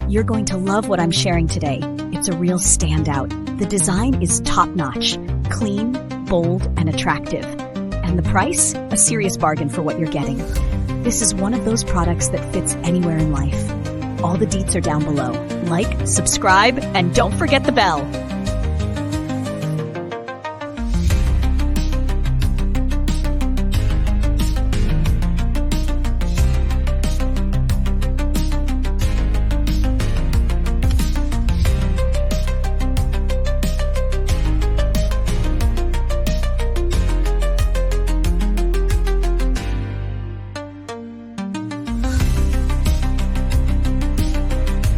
You're going to love what I'm sharing today. It's a real standout. The design is top-notch, clean, bold, and attractive. And the price? A serious bargain for what you're getting. This is one of those products that fits anywhere in life. All the deets are down below. Like, subscribe, and don't forget the bell.